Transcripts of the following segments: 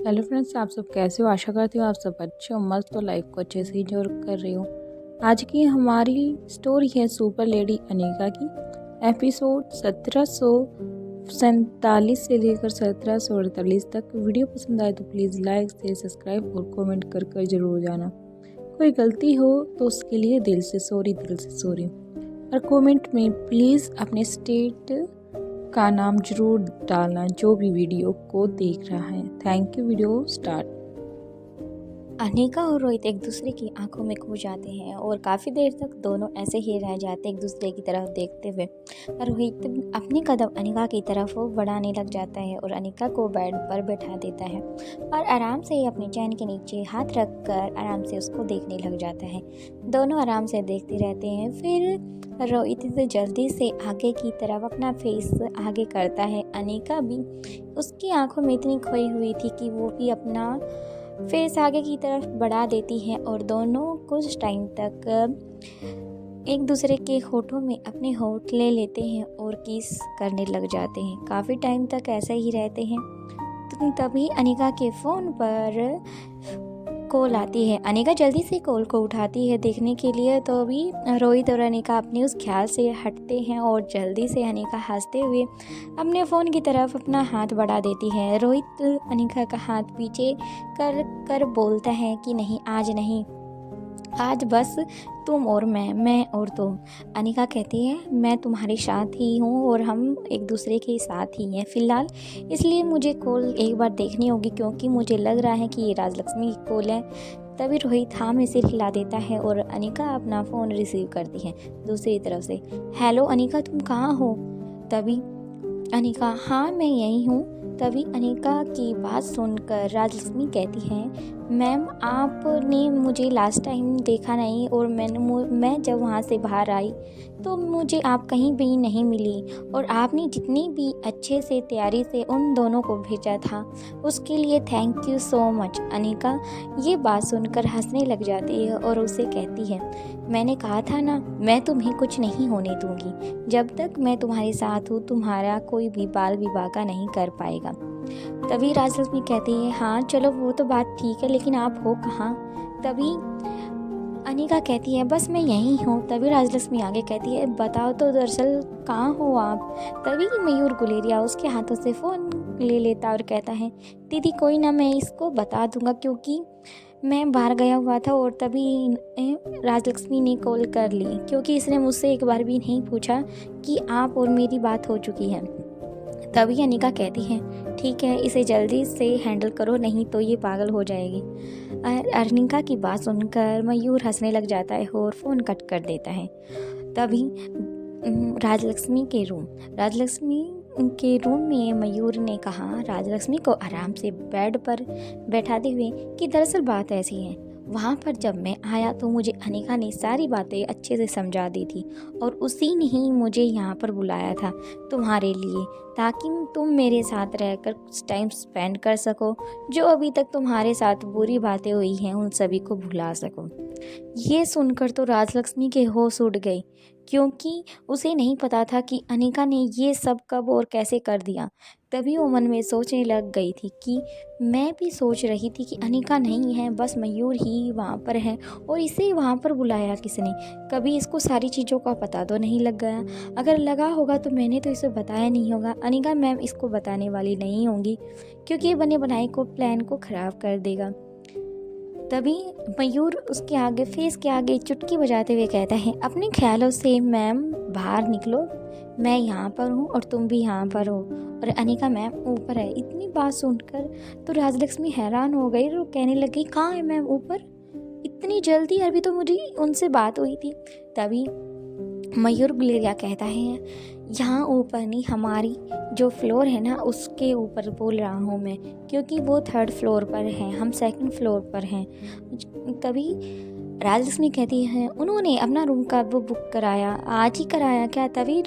Hello friends, आप सब कैसे हो? आशा करती हूँ आप सब अच्छे हो, मस्त हो, लाइफ को अच्छे से इंजॉय कर रही हो। आज की हमारी स्टोरी है सुपर लेडी अनीका की। एपिसोड 1747 से लेकर 1748 तक। वीडियो पसंद आए तो प्लीज़ लाइक शेयर सब्सक्राइब और कमेंट कर जरूर जाना। कोई गलती हो तो उसके लिए दिल से सॉरी और कमेंट में प्लीज़ अपने स्टेट का नाम जरूर डालना जो भी वीडियो को देख रहा है। Thank you. Video start. Anika और रोहित एक दूसरे की आंखों में खो जाते हैं और काफ़ी देर तक दोनों ऐसे ही रह जाते हैं एक दूसरे की तरफ देखते हुए। रोहित अपने कदम अनिका की तरफ बढ़ाने लग जाता है और अनिका को बेड पर बैठा देता है और आराम से अपने चैन के नीचे हाथ रखकर आराम से उसको देखने लग जाता है। दोनों आराम से देखते रहते हैं। फिर रोहित जल्दी से आगे की तरफ अपना फेस आगे करता है। अनिका भी उसकी आंखों में इतनी खोई हुई थी कि वो भी अपना फेस आगे की तरफ बढ़ा देती है और दोनों कुछ टाइम तक एक दूसरे के होठों में अपने होठ ले लेते हैं और किस करने लग जाते हैं। काफ़ी टाइम तक ऐसे ही रहते हैं। तो तभी अनिका के फ़ोन पर कॉल आती है। अनिका जल्दी से कॉल को उठाती है देखने के लिए, तो अभी रोहित और अनिका अपने उस ख्याल से हटते हैं और जल्दी से अनिका हंसते हुए अपने फ़ोन की तरफ अपना हाथ बढ़ा देती है। रोहित अनिका का हाथ पीछे कर कर बोलता है कि नहीं, आज नहीं, आज बस तुम और मैं और तुम। अनिका कहती है मैं तुम्हारे साथ ही हूँ और हम एक दूसरे के साथ ही हैं फ़िलहाल, इसलिए मुझे कॉल एक बार देखनी होगी क्योंकि मुझे लग रहा है कि ये राजलक्ष्मी की कॉल है। तभी रोहित हाँ में सिर हिला देता है और अनिका अपना फ़ोन रिसीव करती है दूसरी तरफ से। हेलो अनिका, तुम कहाँ हो? तभी अनिका हाँ मैं यहीं हूँ। तभी अनिका की बात सुनकर राजलक्ष्मी कहती है मैम, आपने मुझे लास्ट टाइम देखा नहीं और मैं जब वहाँ से बाहर आई तो मुझे आप कहीं भी नहीं मिली और आपने जितनी भी अच्छे से तैयारी से उन दोनों को भेजा था उसके लिए thank you so much. Anika ये बात सुनकर हंसने लग जाती है और उसे कहती है मैंने कहा था ना, मैं तुम्हें कुछ नहीं होने दूंगी। जब तक मैं तुम्हारे साथ हूँ तुम्हारा कोई भी बाल विवाह का नहीं कर पाएगा। तभी राजलक्ष्मी कहती है हाँ चलो वो तो बात ठीक है, लेकिन आप हो कहाँ? तभी अनिका कहती है बस मैं यहीं हूँ। तभी राजलक्ष्मी आगे कहती है बताओ तो दरअसल कहाँ हो आप? तभी मयूर गुलेरिया उसके हाथों से फ़ोन ले लेता और कहता है दीदी कोई ना, मैं इसको बता दूंगा क्योंकि मैं बाहर गया हुआ था। और तभी राजलक्ष्मी ने कॉल कर ली क्योंकि इसने मुझसे एक बार भी नहीं पूछा कि आप और मेरी बात हो चुकी है। तभी अनिका कहती है ठीक है, इसे जल्दी से हैंडल करो नहीं तो ये पागल हो जाएगी। अनिका की बात सुनकर मयूर हंसने लग जाता है और फ़ोन कट कर देता है। तभी राजलक्ष्मी के रूम में मयूर ने कहा राजलक्ष्मी को आराम से बेड पर बैठाते हुए कि दरअसल बात ऐसी है, वहाँ पर जब मैं आया तो मुझे अनिका ने सारी बातें अच्छे से समझा दी थी और उसी ने ही मुझे यहाँ पर बुलाया था तुम्हारे लिए, ताकि तुम मेरे साथ रहकर कुछ टाइम स्पेंड कर सको। जो अभी तक तुम्हारे साथ बुरी बातें हुई हैं उन सभी को भुला सको। ये सुनकर तो राजलक्ष्मी के होश उड़ गई क्योंकि उसे नहीं पता था कि अनिका ने ये सब कब और कैसे कर दिया। तभी वो मन में सोचने लग गई थी कि मैं भी सोच रही थी कि अनिका नहीं है, बस मयूर ही वहाँ पर है और इसे वहाँ पर बुलाया किसने? कभी इसको सारी चीज़ों का पता तो नहीं लग गया? अगर लगा होगा तो मैंने तो इसे बताया नहीं होगा। अनिका मैम इसको बताने वाली नहीं होंगी क्योंकि ये बने बनाए को प्लान को ख़राब कर देगा। तभी मयूर उसके आगे फेस के आगे चुटकी बजाते हुए कहता है अपने ख्यालों से मैम बाहर निकलो, मैं यहाँ पर हूँ और तुम भी यहाँ पर हो और अनिका मैम ऊपर है। इतनी बात सुनकर तो राजलक्ष्मी हैरान हो गई और कहने लगी कहाँ है मैम ऊपर? इतनी जल्दी? अभी तो मुझे उनसे बात हुई थी। तभी मयूर गुलेरिया कहता है यहाँ ऊपर नहीं, हमारी जो फ्लोर है ना उसके ऊपर बोल रहा हूँ मैं, क्योंकि वो 3rd फ्लोर पर है, हम 2nd फ्लोर पर हैं। तभी राजलक्ष्मी कहती है उन्होंने अपना रूम का वो बुक कराया, आज ही कराया क्या? तभी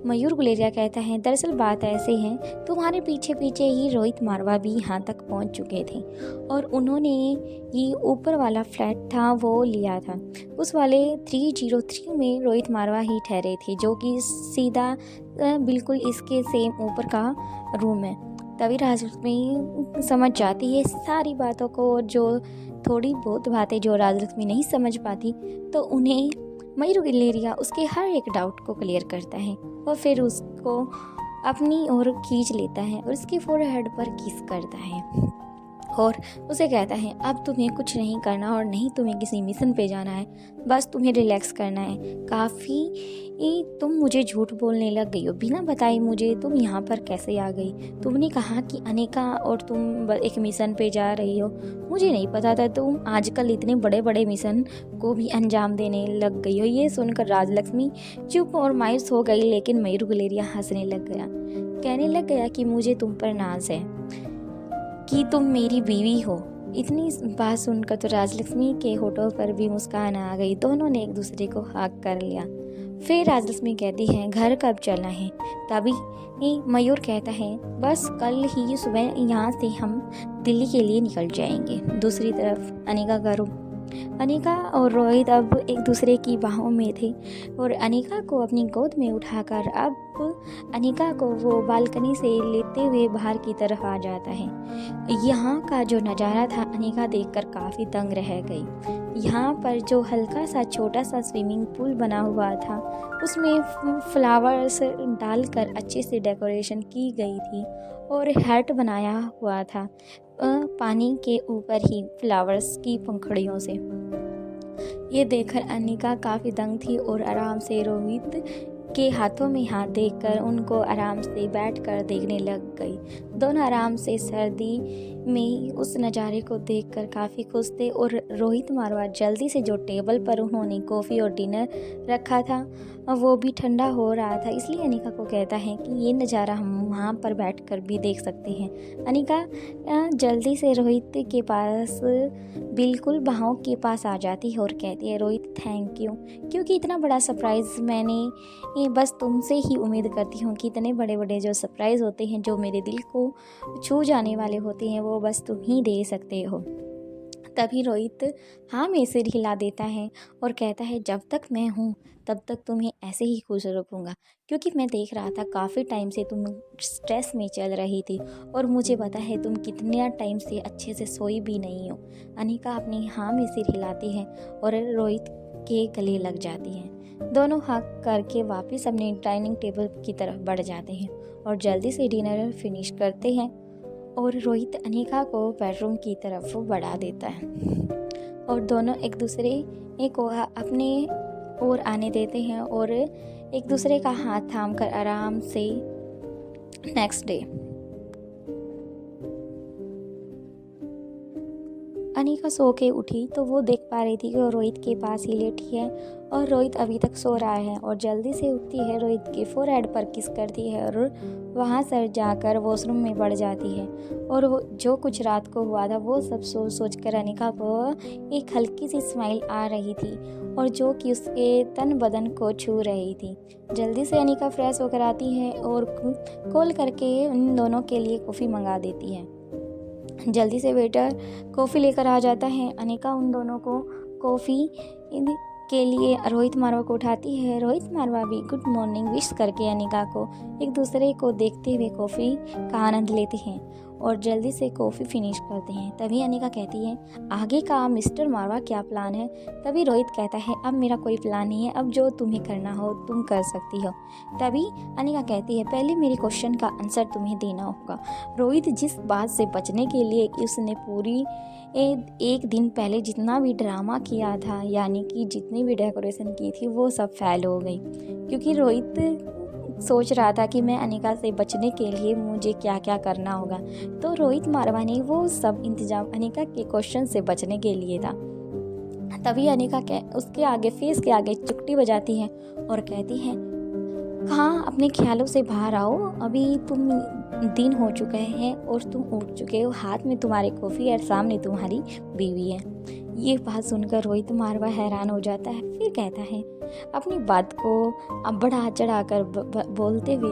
मयूर गुलेरिया कहता है दरअसल बात ऐसे है, तुम्हारे पीछे पीछे ही रोहित मारवा भी यहाँ तक पहुँच चुके थे और उन्होंने ये ऊपर वाला फ्लैट था वो लिया था। उस वाले 303 में रोहित मारवा ही ठहरे थे, जो कि सीधा बिल्कुल इसके सेम ऊपर का रूम है। तभी राजलक्ष्मी समझ जाती है सारी बातों को, और जो थोड़ी बहुत बातें जो राजलक्ष्मी नहीं समझ पाती तो उन्हें मयूर गिलेरिया उसके हर एक डाउट को क्लियर करता है और फिर उसको अपनी ओर खींच लेता है और उसके फोरहेड पर किस करता है और उसे कहता है अब तुम्हें कुछ नहीं करना और नहीं तुम्हें किसी मिशन पे जाना है, बस तुम्हें रिलैक्स करना है। काफ़ी तुम मुझे झूठ बोलने लग गई हो, बिना बताए मुझे तुम यहाँ पर कैसे आ गई। तुमने कहा कि अनिका और तुम एक मिशन पे जा रही हो, मुझे नहीं पता था तुम आजकल इतने बड़े बड़े मिशन को भी अंजाम देने लग गई हो। ये सुनकर राजलक्ष्मी चुप और मायूस हो गई, लेकिन मयूर गुलेरिया हंसने लग गया, कहने लग गया कि मुझे तुम पर नाज है कि तुम मेरी बीवी हो। इतनी बात सुनकर तो राजलक्ष्मी के होठों पर भी मुस्कान आ गई। दोनों ने एक दूसरे को हक कर लिया। फिर राजलक्ष्मी कहती है घर कब चलना है। तभी मयूर कहता है बस कल ही सुबह यहाँ से हम दिल्ली के लिए निकल जाएंगे। दूसरी तरफ अनिका का रूम। अनिका और रोहित अब एक दूसरे की बाहों में थे और अनिका को अपनी गोद में उठाकर अब अनिका को वो बालकनी से लेते हुए बाहर की तरफ आ जाता है। यहाँ का जो नज़ारा था अनिका देखकर काफ़ी दंग रह गई। यहाँ पर जो हल्का सा छोटा सा स्विमिंग पूल बना हुआ था उसमें फ्लावर्स डालकर अच्छे से डेकोरेशन की गई थी और हट बनाया हुआ था पानी के ऊपर ही फ्लावर्स की पंखुड़ियों से। ये देखकर अनिका काफ़ी दंग थी और आराम से रोहित के हाथों में हाथ देकर उनको आराम से बैठकर देखने लग गई। दोनों आराम से सर्दी में उस नज़ारे को देखकर काफ़ी खुश थे और रोहित मारवा जल्दी से जो टेबल पर उन्होंने कॉफ़ी और डिनर रखा था वो भी ठंडा हो रहा था, इसलिए अनिका को कहता है कि ये नज़ारा हम वहाँ पर बैठकर भी देख सकते हैं। अनिका जल्दी से रोहित के पास बिल्कुल बाहों के पास आ जाती है और कहती है रोहित थैंक यू, क्योंकि इतना बड़ा सरप्राइज़ मैंने बस तुमसे ही उम्मीद करती हूँ कि इतने बड़े बड़े जो सरप्राइज़ होते हैं जो मेरे दिल को छू जाने वाले होते हैं वो बस तुम ही दे सकते हो। तभी रोहित हाँ में सिर हिला देता है और कहता है जब तक मैं हूँ तब तक तुम्हें ऐसे ही खुश रखूँगा, क्योंकि मैं देख रहा था काफ़ी टाइम से तुम स्ट्रेस में चल रही थी और मुझे पता है तुम कितने टाइम से अच्छे से सोई भी नहीं हो। अनिका अपनी हाँ में सिर हिलाती है और रोहित के गले लग जाती है। दोनों हक करके वापस अपने डाइनिंग टेबल की तरफ बढ़ जाते हैं और जल्दी से डिनर फिनिश करते हैं और रोहित अनिका को बेडरूम की तरफ बढ़ा देता है और दोनों एक दूसरे को अपने ओर आने देते हैं और एक दूसरे का हाथ थामकर आराम से नेक्स्ट डे अनिका सो के उठी तो वो देख पा रही थी कि वो रोहित के पास ही लेटी है और रोहित अभी तक सो रहा है और जल्दी से उठती है, रोहित के फोरहेड पर किस करती है और वहाँ से जाकर वॉशरूम में बढ़ जाती है और वो जो कुछ रात को हुआ था वो सब सोच कर अनिका को एक हल्की सी स्माइल आ रही थी और जो कि उसके तन बदन को छू रही थी। जल्दी से अनिका फ्रेश होकर आती है और कॉल करके उन दोनों के लिए कॉफ़ी मंगा देती है। जल्दी से वेटर कॉफ़ी लेकर आ जाता है। अनिका उन दोनों को कॉफ़ी के लिए रोहित मारवा को उठाती है। रोहित मारवा भी गुड मॉर्निंग विश करके अनिका को एक दूसरे को देखते हुए कॉफ़ी का आनंद लेते हैं और जल्दी से कॉफ़ी फिनिश करते हैं। तभी अनिका कहती है आगे का मिस्टर मारवा क्या प्लान है। तभी रोहित कहता है अब मेरा कोई प्लान नहीं है, अब जो तुम्हें करना हो तुम कर सकती हो। तभी अनिका कहती है पहले मेरे क्वेश्चन का आंसर तुम्हें देना होगा। रोहित जिस बात से बचने के लिए उसने पूरी एक दिन पहले जितना भी ड्रामा किया था, यानी कि जितनी भी डेकोरेशन की थी वो सब फेल हो गई, क्योंकि रोहित सोच रहा था कि मैं अनिका से बचने के लिए मुझे क्या क्या करना होगा। तो रोहित मारवा ने वो सब इंतजाम अनिका के क्वेश्चन से बचने के लिए था। तभी अनिका उसके आगे फेस के आगे चुटकी बजाती है और कहती है हाँ अपने ख्यालों से बाहर आओ, अभी तुम दिन हो चुके हैं और तुम उठ चुके हो, हाथ में तुम्हारी कॉफ़ी और सामने तुम्हारी बीवी है। ये बात सुनकर रोहित मारवा हैरान हो जाता है, फिर कहता है अपनी बात को अब बढ़ा चढ़ाकर बोलते हुए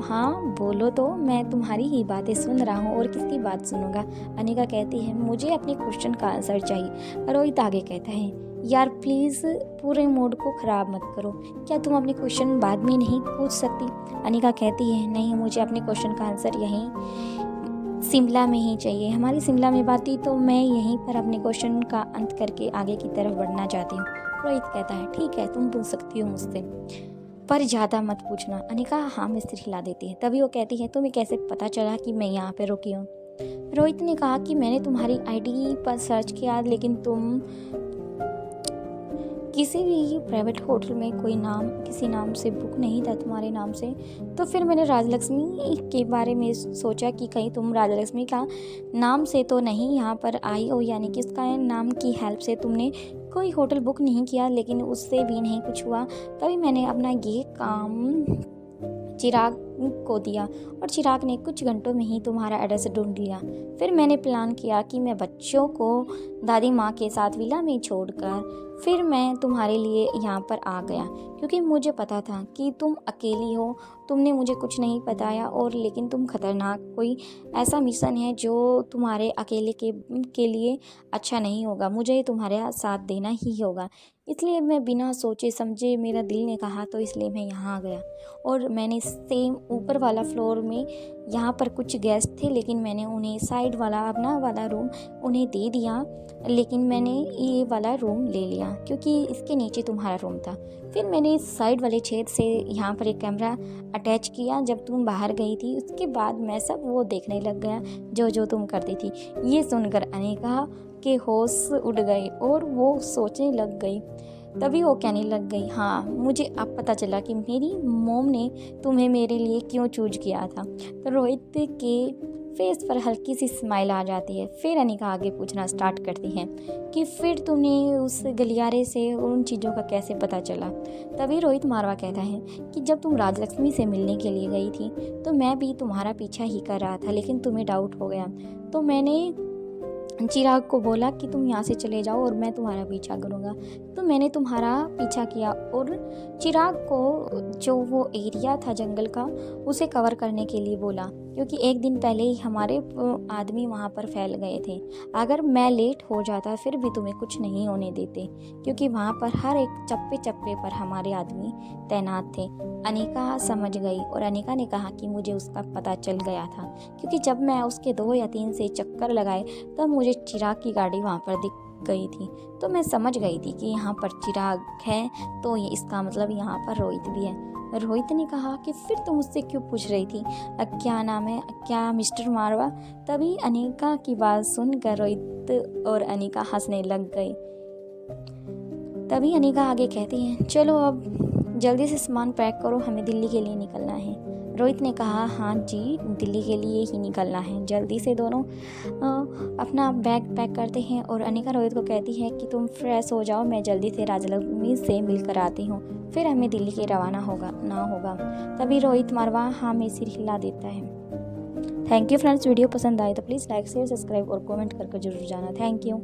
हाँ बोलो तो, मैं तुम्हारी ही बातें सुन रहा हूँ और किसकी बात सुनूंगा। अनिका कहती है मुझे अपने क्वेश्चन का आंसर चाहिए। रोहित आगे कहता है यार प्लीज़ पूरे मूड को ख़राब मत करो, क्या तुम अपने क्वेश्चन बाद में नहीं पूछ सकती? अनिका कहती है नहीं, मुझे अपने क्वेश्चन का आंसर यहीं शिमला में ही चाहिए। हमारी शिमला में बात थी तो मैं यहीं पर अपने क्वेश्चन का अंत करके आगे की तरफ बढ़ना चाहती हूँ। रोहित कहता है ठीक है, तुम पूछ सकती हो मुझसे, पर ज़्यादा मत पूछना। अनिका हाँ में सिर हिला देती है। तभी वो कहती है तुम्हें कैसे पता चला कि मैं यहाँ पे रुकी हूँ? रोहित ने कहा कि मैंने तुम्हारी आईडी पर सर्च किया, लेकिन तुम किसी भी प्राइवेट होटल में किसी नाम से बुक नहीं था तुम्हारे नाम से। तो फिर मैंने राजलक्ष्मी के बारे में सोचा कि कहीं तुम राजलक्ष्मी का नाम से तो नहीं यहाँ पर आई हो, यानी कि उसका नाम की हेल्प से तुमने कोई होटल बुक नहीं किया, लेकिन उससे भी नहीं कुछ हुआ। तभी मैंने अपना ये काम चिराग को दिया और चिराग ने कुछ घंटों में ही तुम्हारा एड्रेस ढूंढ लिया। फिर मैंने प्लान किया कि मैं बच्चों को दादी माँ के साथ विला में छोड़कर फिर मैं तुम्हारे लिए यहाँ पर आ गया, क्योंकि मुझे पता था कि तुम अकेली हो। तुमने मुझे कुछ नहीं बताया, और लेकिन तुम खतरनाक कोई ऐसा मिशन है जो तुम्हारे अकेले के लिए अच्छा नहीं होगा। मुझे तुम्हारे साथ देना ही होगा। इसलिए मैं बिना सोचे समझे, मेरा दिल ने कहा तो इसलिए मैं यहाँ आ गया। और मैंने सेम ऊपर वाला फ्लोर में यहाँ पर कुछ गेस्ट थे, लेकिन मैंने उन्हें साइड वाला अपना वाला रूम उन्हें दे दिया, लेकिन मैंने ये वाला रूम ले लिया क्योंकि इसके नीचे तुम्हारा रूम था। फिर मैंने साइड वाले छेद से यहाँ पर एक कैमरा अटैच किया जब तुम बाहर गई थी। उसके बाद मैं सब वो देखने लग गया जो जो तुम करती थी। ये सुनकर अनिका के होश उड़ गए और वो सोचने लग गई। तभी वो कहने लग गई हाँ, मुझे अब पता चला कि मेरी मोम ने तुम्हें मेरे लिए क्यों चूज किया था। तो रोहित के फेस पर हल्की सी स्माइल आ जाती है। फिर अनिका आगे पूछना स्टार्ट करती है कि फिर तुम्हें उस गलियारे से उन चीज़ों का कैसे पता चला। तभी रोहित मारवा कहता है कि जब तुम राजलक्ष्मी से मिलने के लिए गई थी तो मैं भी तुम्हारा पीछा ही कर रहा था, लेकिन तुम्हें डाउट हो गया तो मैंने चिराग को बोला कि तुम यहाँ से चले जाओ और मैं तुम्हारा पीछा करूँगा। तो मैंने तुम्हारा पीछा किया और चिराग को जो वो एरिया था जंगल का उसे कवर करने के लिए बोला, क्योंकि एक दिन पहले ही हमारे आदमी वहाँ पर फैल गए थे। अगर मैं लेट हो जाता फिर भी तुम्हें कुछ नहीं होने देते, क्योंकि वहाँ पर हर एक चप्पे चप्पे पर हमारे आदमी तैनात थे। अनिका समझ गई और अनिका ने कहा कि मुझे उसका पता चल गया था, क्योंकि जब मैं उसके 2 या 3 से चक्कर लगाए तब मुझे चिराग की गाड़ी वहाँ पर दिख गई थी। तो मैं समझ गई थी कि यहाँ पर चिराग है, तो ये इसका मतलब यहाँ पर रोहित भी है। रोहित ने कहा कि फिर तुम मुझसे क्यों पूछ रही थी क्या नाम है, क्या मिस्टर मारवा? तभी अनिका की बात सुनकर रोहित और अनिका हंसने लग गई। तभी अनिका आगे कहती है चलो अब जल्दी से सामान पैक करो, हमें दिल्ली के लिए निकलना है। रोहित ने कहा हाँ जी, दिल्ली के लिए ही निकलना है। जल्दी से दोनों अपना बैग पैक करते हैं और अनिका रोहित को कहती है कि तुम फ्रेश हो जाओ, मैं जल्दी से राजलक्ष्मी से मिलकर आती हूँ, फिर हमें दिल्ली के रवाना होगा। तभी रोहित मारवा हाँ में सिर हिला देता है। थैंक यू फ्रेंड्स, वीडियो पसंद आए तो प्लीज़ लाइक शेयर सब्सक्राइब और कमेंट करके जरूर जाना। Thank you.